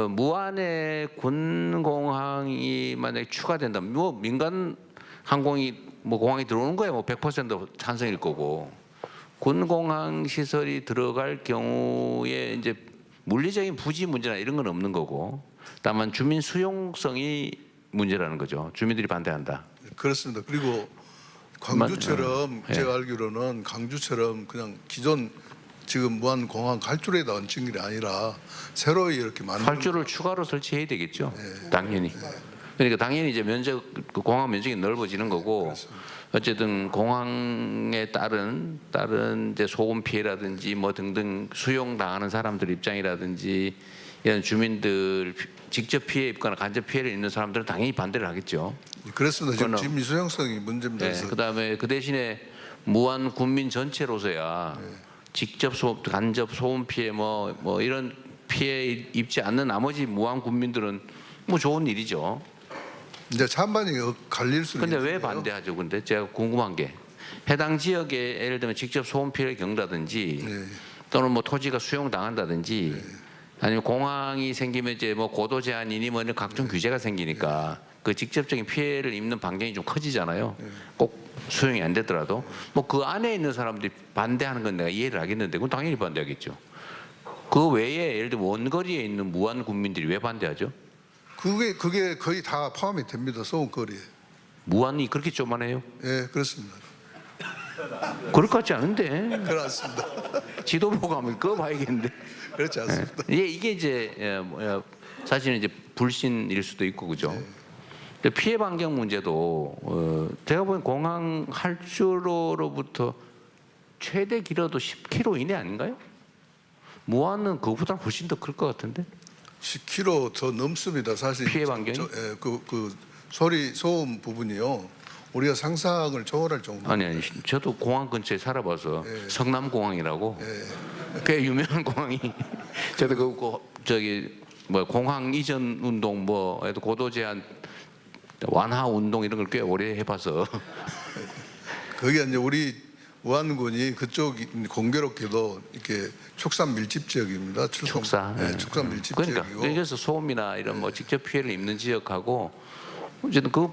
무안에 군공항이 만약에 추가된다면 뭐 민간 항공이 뭐 공항에 들어오는 거야 뭐 100% 찬성일 거고, 군공항 시설이 들어갈 경우에 이제 물리적인 부지 문제나 이런 건 없는 거고, 다만 주민 수용성이 문제라는 거죠. 주민들이 반대한다. 그렇습니다. 그리고 광주처럼 예. 제가 알기로는 광주처럼 그냥 기존 지금 무안공항 갈줄에다 얹힌 게 아니라 새로 이렇게 만든 활주를 추가로 설치해야 되겠죠. 당연히. 그러니까 당연히 이제 면적, 그 공항 면적이 넓어지는 거고, 그렇습니다. 어쨌든 공항에 따른 이제 소음 피해라든지 뭐 등등 수용 당하는 사람들 입장이라든지 이런 주민들 직접 피해 입거나 간접 피해를 입는 사람들은 당연히 반대를 하겠죠. 그렇습니다. 지금 그거는- 주민 수용성이 문제입니다. 네, 그래서 그다음에 그 대신에 무안 군민 전체로서야 직접 간접 소음 피해 뭐 이런 피해 입지 않는 나머지 무안 군민들은 뭐 좋은 일이죠. 이제 찬반이 갈릴 수는 근데 왜 있는데요. 반대하죠? 근데 제가 궁금한 게 해당 지역에 예를 들면 직접 소음 피해를 겪는다든지 네. 또는 뭐 토지가 수용당한다든지 아니면 공항이 생기면 이제 뭐 고도 제한이니 뭐 이런 각종 규제가 생기니까 그 직접적인 피해를 입는 반경이 좀 커지잖아요. 꼭 수용이 안 되더라도 뭐 그 안에 있는 사람들이 반대하는 건 내가 이해를 하겠는데 그건 당연히 반대하겠죠. 그 외에 예를 들면 원거리에 있는 무안 군민들이 왜 반대하죠? 그게 거의 다 포함이 됩니다. 소음거리에. 무안이 그렇게 조만해요? 예, 그렇습니다. 그럴 것 같지 않은데 그렇습니다. 지도 보고 하면 그거 봐야겠는데. 그렇지 않습니다. 이게 이제 사실은 이제 불신일 수도 있고 그죠. 근데 피해 반경 문제도 제가 보기엔 공항 활주로로부터 최대 길어도 10km 이내 아닌가요? 무안은 그보다 훨씬 더 클 것 같은데 10km 더 넘습니다. 사실 피해 반경이? 그 소음 부분이요. 우리가 상상을 초월할 정도. 아니 저도 공항 근처에 살아봐서 성남공항이라고 꽤 유명한 공항이 저도 저기 뭐 공항 이전 운동 뭐 고도 제한 완화 운동 이런 걸 꽤 오래 해봐서 거기 이제 우리 무안군이 그쪽 공교롭게도 이렇게 축산 밀집 지역입니다. 축사. 네, 축산 밀집 그러니까 지역이고. 그래서 소음이나 이런 뭐 직접 피해를 입는 지역하고 어쨌든 그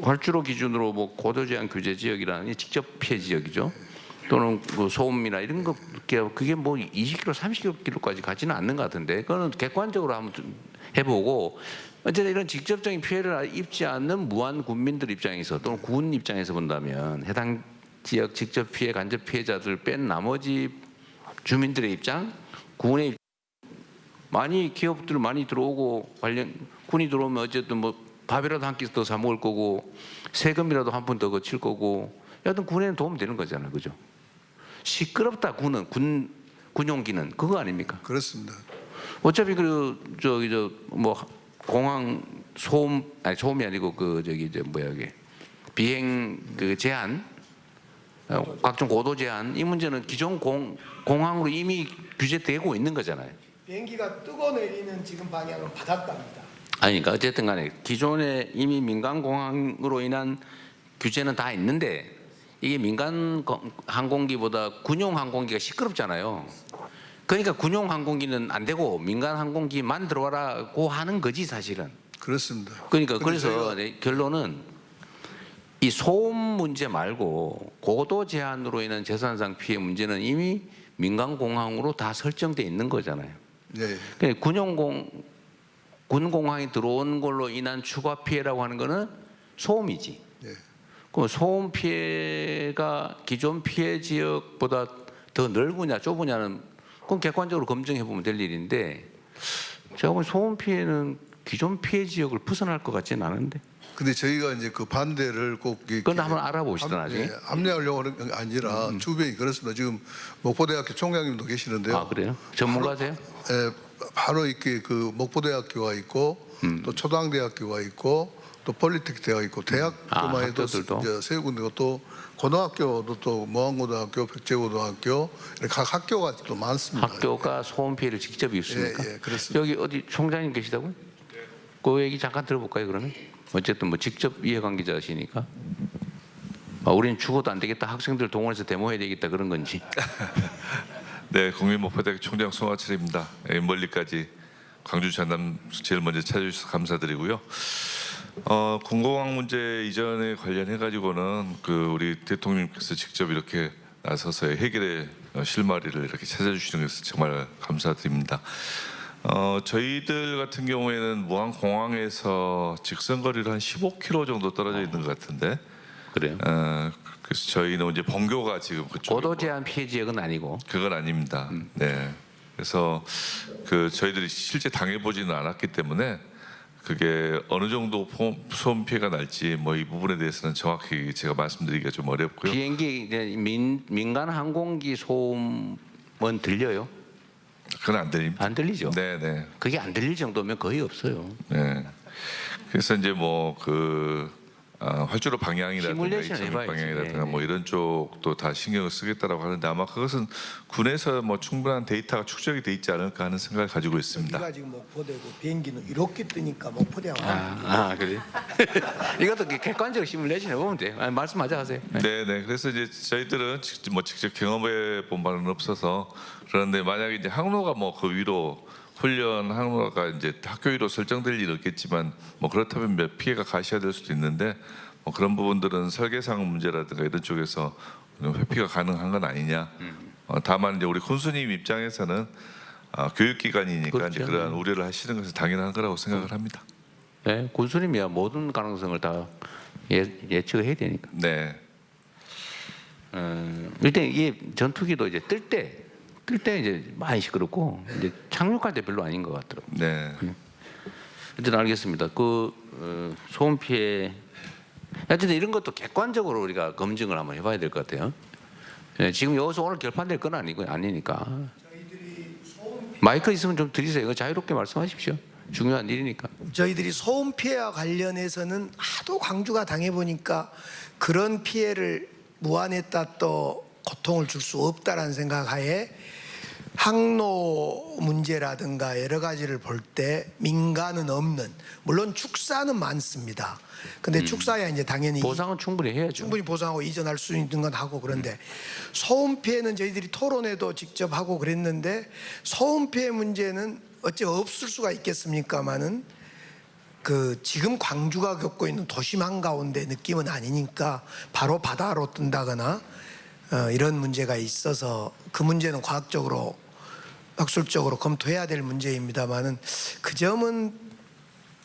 활주로 기준으로 뭐 고도 제한 규제 지역이라는 게 직접 피해 지역이죠. 또는 그 소음이나 이런 거 그게 뭐 20km, 30km까지 가지는 않는 것 같은데 그거는 객관적으로 한번 좀 해보고 어쨌든 이런 직접적인 피해를 입지 않는 무안 군민들 입장에서 또는 군 입장에서 본다면 해당 지역 직접 피해, 간접 피해자들 뺀 나머지 주민들의 입장, 군의 입장, 많이 기업들 많이 들어오고 관련 군이 들어오면 어쨌든 뭐 밥이라도 한 끼 더 사 먹을 거고 세금이라도 한 푼 더 거칠 거고 여하튼 군에는 도움 되는 거잖아요, 그죠? 시끄럽다 군은 군용기는 그거 아닙니까? 그렇습니다. 어차피 뭐 공항 소음이 아니고 이게 비행 그 제한 각종 고도 제한 이 문제는 기존 공항으로 이미 규제되고 있는 거잖아요. 비행기가 뜨고 내리는 지금 방향은 바닷가입니다. 아니 그러니까 어쨌든 간에 기존에 이미 민간 공항으로 인한 규제는 다 있는데 이게 민간 항공기보다 군용 항공기가 시끄럽잖아요. 그러니까 군용 항공기는 안 되고 민간 항공기만 들어와라고 하는 거지 사실은. 그렇습니다. 그러니까 근데 그래서 결론은 이 소음 문제 말고 고도 제한으로 인한 재산상 피해 문제는 이미 민간 공항으로 다 설정돼 있는 거잖아요. 네. 그러니까 군 공항에 들어온 걸로 인한 추가 피해라고 하는 거는 소음이지. 네. 그럼 소음 피해가 기존 피해 지역보다 더 넓으냐 좁으냐는 그건 객관적으로 검증해 보면 될 일인데 제가 보기엔 소음 피해는 기존 피해 지역을 벗어날 것 같지는 않은데. 근데 저희가 이제 그 반대를 꼭 그건 한번 알아보시죠 나중에. 합리하려고 하는 게 아니라 주변이 그렇습니다. 지금 목포대학교 총장님도 계시는데요. 아 그래요? 전문가세요? 바로 이렇게 그 목포대학교가 있고 또 초당대학교가 있고 또 폴리테크 대학이 있고 대학교만 해도 학교들도? 이제 세 군데고 또 고등학교도 또 모항고등학교, 백제고등학교 이렇게 각 학교가 또 많습니다. 학교가 소음 피해를 직접 입습니까? 예, 그렇습니다. 여기 어디 총장님 계시다고요? 그 얘기 잠깐 들어볼까요 그러면? 어쨌든 뭐 직접 이해관계자시니까. 우리는 죽어도 안 되겠다. 학생들 동원해서 데모해야 되겠다 그런 건지. 네, 국민목포대학교 총장 송하철입니다. 멀리까지 광주 전남 제일 먼저 찾아주셔서 감사드리고요. 공공항 문제 이전에 관련해 가지고는 우리 대통령께서 직접 이렇게 나서서 해결의 실마리를 이렇게 찾아주시는 것을 정말 감사드립니다. 저희들 같은 경우에는 무안 공항에서 직선거리로 한 15km 정도 떨어져 있는 것 같은데. 그래요. 그래서 저희는 이제 번교가 지금 그쪽 고도 제한 피해 지역은 아니고. 그건 아닙니다. 네. 그래서 저희들이 실제 당해보지는 않았기 때문에 그게 어느 정도 소음 피해가 날지 뭐 이 부분에 대해서는 정확히 제가 말씀드리기가 좀 어렵고요. 비행기 이제 민간 항공기 소음은 들려요? 그건 안 들립니다. 안 들리죠? 네네. 그게 안 들릴 정도면 거의 없어요. 네. 그래서 이제 활주로 방향이라든가 시뮬레이션 이착륙 해봐야지. 방향이라든가 네. 뭐 이런 쪽도 다 신경을 쓰겠다라고 하는데 아마 그것은 군에서 충분한 데이터가 축적이 돼 있지 않을까 하는 생각을 가지고 있습니다. 우리가 지금 목포대고 비행기는 이렇게 뜨니까 목포대와 그래. 이것도 객관적으로 시뮬레이션 해보면 돼. 말씀하자 하세요. 네. 네네. 그래서 이제 저희들은 직접 경험해 본 바는 없어서 그런데 만약에 이제 항로가 그 위로 훈련 항로가 이제 학교 위로 설정될 일은 없겠지만 그렇다면 몇 피해가 가셔야 될 수도 있는데 그런 부분들은 설계상 문제라든가 이런 쪽에서 회피가 가능한 건 아니냐. 다만 이제 우리 군수님 입장에서는 교육기관이니까 그렇죠. 이제 그러한 우려를 하시는 것은 당연한 거라고 생각을 합니다. 네, 군수님이야 모든 가능성을 다 예측을 해야 되니까. 네. 일단 이게 전투기도 이제 뜰 때 이제 많이 시끄럽고 이제 착륙할 때 별로 아닌 것 같더라고요. 네. 어쨌든 알겠습니다. 소음 피해 어쨌든 이런 것도 객관적으로 우리가 검증을 한번 해봐야 될 것 같아요. 네, 지금 여기서 오늘 결판될 건 아니니까. 마이크 있으면 좀 드리세요. 자유롭게 말씀하십시오. 중요한 일이니까. 저희들이 소음 피해와 관련해서는 하도 광주가 당해보니까 그런 피해를 무안했다 또 고통을 줄 수 없다라는 생각하에 항로 문제라든가 여러 가지를 볼 때 민가는 없는, 물론 축사는 많습니다. 근데 축사야 이제 당연히 보상은 충분히 해야죠. 충분히 보상하고 이전할 수 있는 건 하고, 그런데 소음 피해는 저희들이 토론회도 직접 하고 그랬는데 소음 피해 문제는 어째 없을 수가 있겠습니까마는 지금 광주가 겪고 있는 도심 한가운데 느낌은 아니니까 바로 바다로 뜬다거나 이런 문제가 있어서 그 문제는 과학적으로 학술적으로 검토해야 될 문제입니다만은 그 점은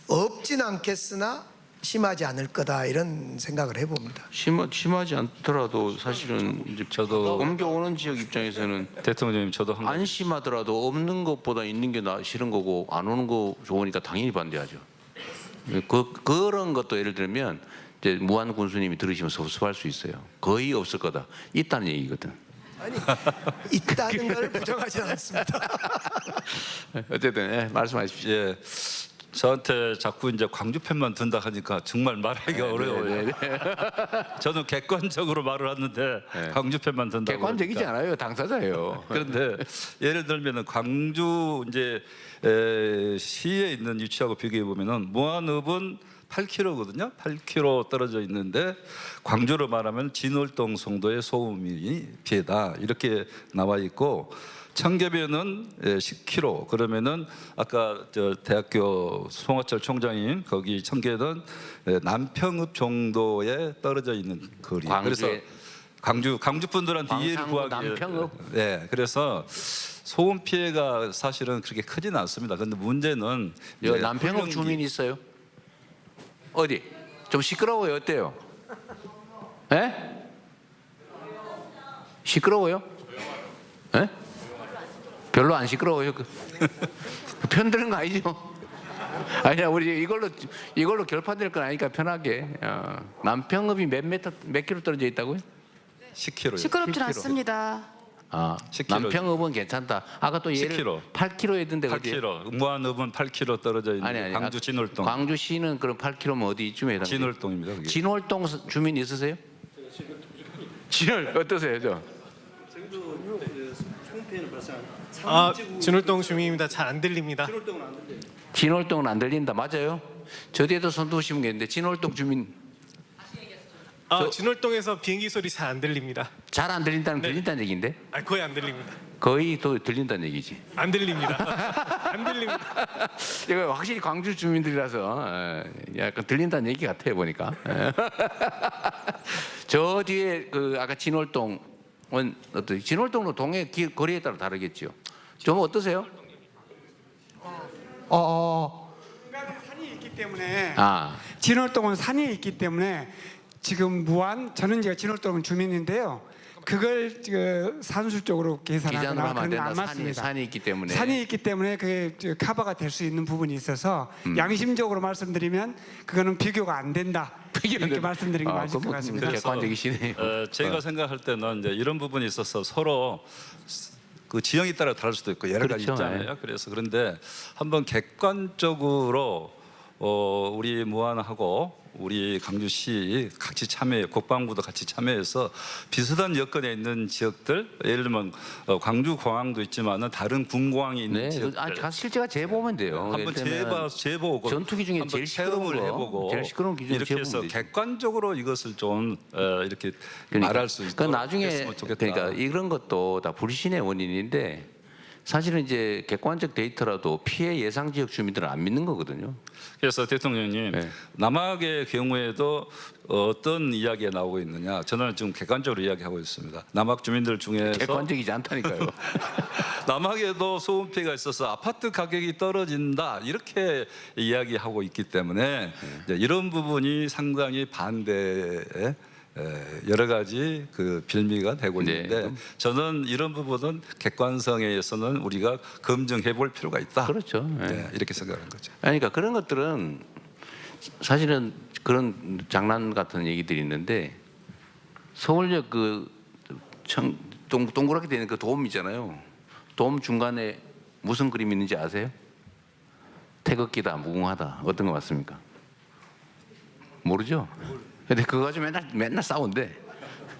없진 않겠으나 심하지 않을 거다 이런 생각을 해봅니다. 심하지 않더라도 사실은 이제 저도 옮겨오는 지역 입장에서는 대통령님 저도 안 심하더라도 없는 것보다 있는 게 싫은 거고 안 오는 거 좋으니까 당연히 반대하죠. 그런 것도 예를 들면 이제 무한 군수님이 들으시면 섭섭할 수 있어요. 거의 없을 거다. 있다는 얘기거든. 아니 있다는 걸 부정하지 않습니다. 어쨌든 말씀하십시오. 예, 저한테 자꾸 이제 광주 편만 든다 하니까 정말 말하기가 어려워요. 저는 객관적으로 말을 하는데 광주 편만 든다. 객관적이지 않아요. 당사자예요. 그런데 예를 들면은 광주 이제 시에 있는 위치하고 비교해 보면은 무안읍은 8km거든요. 8km 떨어져 있는데 광주로 말하면 진월동 송도의 소음이 피해다 이렇게 나와 있고, 청계변은 10km. 그러면은 아까 대학교 송화철 총장님 거기 청계는 남평읍 정도에 떨어져 있는 거리. 그래서 광주 분들한테 이해를 구하기. 남평읍. 네, 그래서 소음 피해가 사실은 그렇게 크지는 않습니다. 그런데 문제는 여기 남평읍 주민 있어요? 어디? 좀 시끄러워요. 어때요? 예? 시끄러워요? 예? 별로 안 시끄러워요. 편드는 거 아니죠? 아니야, 우리 이걸로 결판될 건 아니니까 편하게. 남평읍이 몇 킬로 떨어져 있다고요? 10km. 시끄럽진 10km. 않습니다. 10km. 남평읍은 괜찮다. 아까 또 예를 10km. 8km 했던데 어디? 8km. 무안읍은 8km 떨어져 있는 아니. 광주 진월동. 광주시는 그럼 8km면 어디쯤에 해당돼요? 진월동입니다. 그게. 진월동 주민 있으세요? 진월 어떠세요, 저? 진월동 주민입니다. 잘 안 들립니다. 진월동은 안 들린다. 맞아요? 저 뒤에도 손 드시면 되는데 진월동 주민 진월동에서 비행기 소리 잘 안 들립니다. 잘 안 들린다는 네. 들린다는 얘기인데 거의 안 들립니다. 거의 또 들린다는 얘기지. 안 들립니다. 안 들립니다. 이거 확실히 광주 주민들이라서 약간 들린다는 얘기 같아요 보니까. 저 뒤에 그 아까 진월동은 어떤 진월동도 동해 거리에 따라 다르겠죠. 좀 어떠세요? 중간에 산이 있기 때문에 아, 진월동은 산이 있기 때문에 지금 무안 저는 제가 진월동 주민인데요. 그걸 산술적으로 기जान으로 계산하거나 하면 안 그런 건 된다. 안 맞습니다. 산이 있기 때문에. 산이 있기 때문에 그게 커버가 될 수 있는 부분이 있어서 양심적으로 말씀드리면 그거는 비교가 안 된다. 이렇게 말씀드린 게 맞을 것 같습니다. 객관적이시네. 제가 생각할 때는 이제 이런 부분이 있어서 서로 그 지형에 따라 다를 수도 있고 여러 가지 그렇죠. 있잖아요. 그래서 그런데 한번 객관적으로 우리 무안하고 우리 강주시 같이 참여, 국방부도 같이 참여해서 비슷한 여건에 있는 지역들, 예를 들면 광주 공항도 있지만은 다른 군공항이 있는 네, 지역들. 가서 실제가 재보면 돼요. 한번 재보고 전투기 중에 한번 제일 시끄러운 체험을 거, 해보고 제일 시끄러운 기준을 이렇게 해서 재보면 되죠. 객관적으로 이것을 좀 이렇게 말할 수 있도록 그러니까 나중에 했으면 좋겠다. 그러니까 이런 것도 다 불신의 원인인데 사실은 이제 객관적 데이터라도 피해 예상 지역 주민들은 안 믿는 거거든요. 그래서 대통령님 네. 남학의 경우에도 어떤 이야기가 나오고 있느냐? 저는 지금 객관적으로 이야기하고 있습니다. 남학 주민들 중에서 객관적이지 않다니까요. 남학에도 소음 피해가 있어서 아파트 가격이 떨어진다 이렇게 이야기하고 있기 때문에 이제 이런 부분이 상당히 반대에 여러 가지 그 빌미가 되고 네. 있는데 저는 이런 부분은 객관성에 의해서는 우리가 검증해 볼 필요가 있다. 그렇죠. 네, 이렇게 생각하는 거죠. 그러니까 그런 것들은 사실은 그런 장난 같은 얘기들이 있는데 서울역 동그랗게 되는 그 돔 있잖아요. 돔 중간에 무슨 그림이 있는지 아세요? 태극기다, 무궁화다. 어떤 거 맞습니까? 모르죠? 근데 그거 가지고 맨날 싸운대.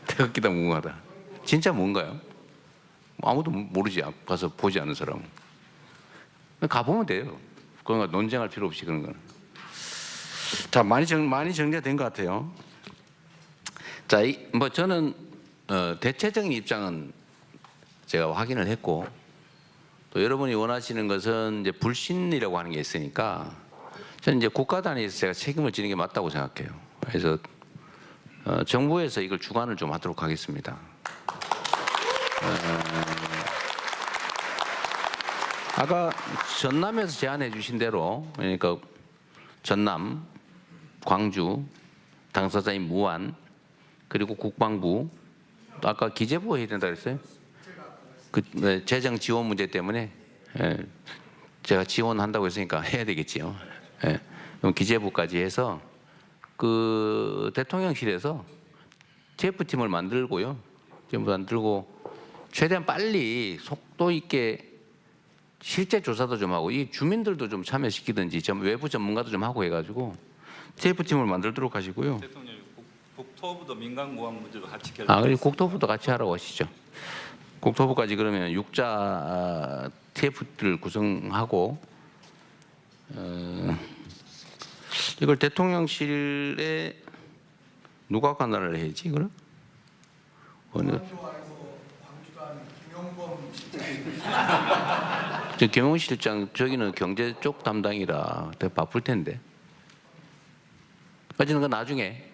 태극기다, 무궁화다. 진짜 뭔가요? 아무도 모르지. 가서 보지 않은 사람은. 가보면 돼요. 그건 논쟁할 필요 없이 그런 거는. 자, 많이 정리가 된 것 같아요. 자, 뭐 저는 대체적인 입장은 제가 확인을 했고 또 여러분이 원하시는 것은 이제 불신이라고 하는 게 있으니까 저는 이제 국가 단위에서 제가 책임을 지는 게 맞다고 생각해요. 그래서 정부에서 이걸 주관을 좀 하도록 하겠습니다. 아까 전남에서 제안해 주신 대로 그러니까 전남, 광주, 당사자인 무안 그리고 국방부 또 아까 기재부가 해야 된다 그랬어요? 재정 지원 문제 때문에 제가 지원한다고 했으니까 해야 되겠지요. 그럼 기재부까지 해서 그 대통령실에서 TF팀을 만들고요. 최대한 빨리 속도 있게 실제 조사도 좀 하고 이 주민들도 좀 참여시키든지 외부 전문가도 좀 하고 해가지고 TF팀을 만들도록 하시고요. 대통령 국토부도 민간공항 문제도 같이 결정. 그리고 국토부도 같이 하라고 하시죠. 국토부까지 그러면 6자 TF를 구성하고 이걸 대통령실에 누가 관할을 해야지 그럼? 어느? 김용범 실장 저기는 경제 쪽 담당이라 되게 바쁠 텐데. 어쨌든 그 나중에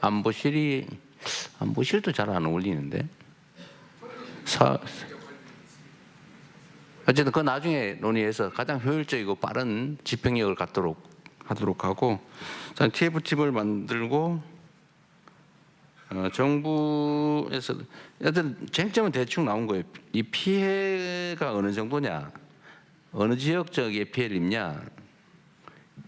안보실도 잘 안 어울리는데. 어쨌든 그 나중에 논의해서 가장 효율적이고 빠른 집행력을 갖도록 하도록 하고 TF팀을 만들고 정부에서 여튼 쟁점은 대충 나온 거예요. 이 피해가 어느 정도냐, 어느 지역 지역에 피해를 입냐,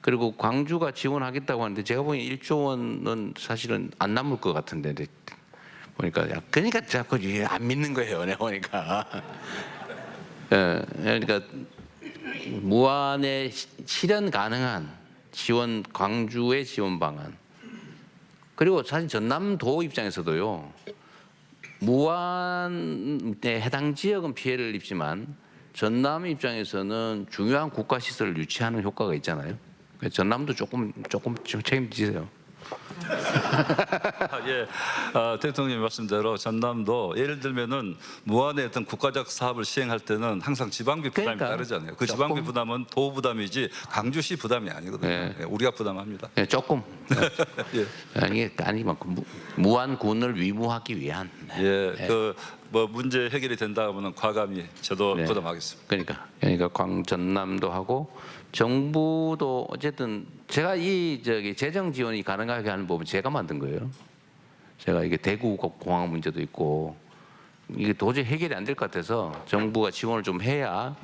그리고 광주가 지원하겠다고 하는데 제가 보기엔 1조 원은 사실은 안 남을 것 같은데 보니까 그러니까 자꾸 안 믿는 거예요. 내가 보니까. 그러니까 무안에 실현 가능한 지원, 광주의 지원 방안. 그리고 사실 전남도 입장에서도요. 무안에 해당 지역은 피해를 입지만 전남 입장에서는 중요한 국가 시설을 유치하는 효과가 있잖아요. 전남도 조금 책임지세요. 예, 대통령님 말씀대로 전남도 예를 들면은 무한의 어떤 국가적 사업을 시행할 때는 항상 지방비 부담이 그러니까. 따르잖아요. 그 지방비 조금. 부담은 도 부담이지 강주시 부담이 아니거든요. 예. 예, 우리가 부담합니다. 예, 조금 예. 아니 무한군을 위무하기 위한. 예, 그 뭐 문제 해결이 된다 하면은 과감히 저도 네. 부담하겠습니다. 그러니까 광전남도 하고 정부도 어쨌든 제가 이 재정 지원이 가능하게 하는 법은 제가 만든 거예요. 제가 이게 대구 공항 문제도 있고 이게 도저히 해결이 안 될 것 같아서 정부가 지원을 좀 해야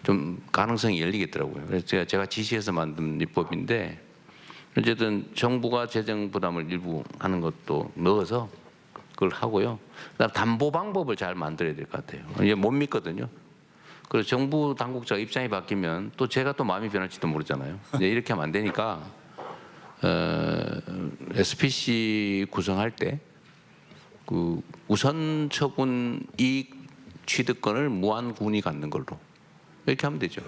좀 가능성이 열리겠더라고요. 그래서 제가 지시해서 만든 입법인데 어쨌든 정부가 재정 부담을 일부 하는 것도 넣어서 그걸 하고요. 그다음 담보 방법을 잘 만들어야 될 것 같아요. 이게 못 믿거든요. 그래서 정부 당국자 입장이 바뀌면 또 제가 또 마음이 변할지도 모르잖아요. 이제 이렇게 하면 안 되니까 SPC 구성할 때 그 우선 처분 이익 취득권을 무한군이 갖는 걸로 이렇게 하면 되죠.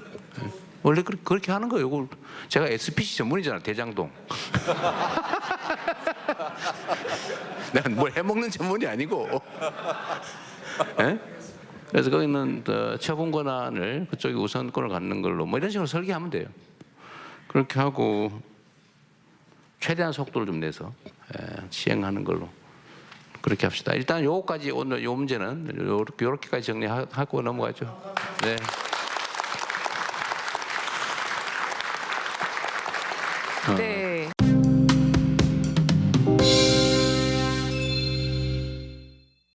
원래 그렇게 하는 거예요. 이걸 제가 SPC 전문이잖아요. 대장동. 난 뭘 해먹는 전문이 아니고. 예? 그래서 거기는 처분 권한을 그쪽이 우선권을 갖는 걸로 뭐 이런 식으로 설계하면 돼요. 그렇게 하고 최대한 속도를 좀 내서 시행하는 걸로 그렇게 합시다. 일단 요거까지 오늘 요 문제는 요렇게까지 정리하고 넘어가죠. 네. 네.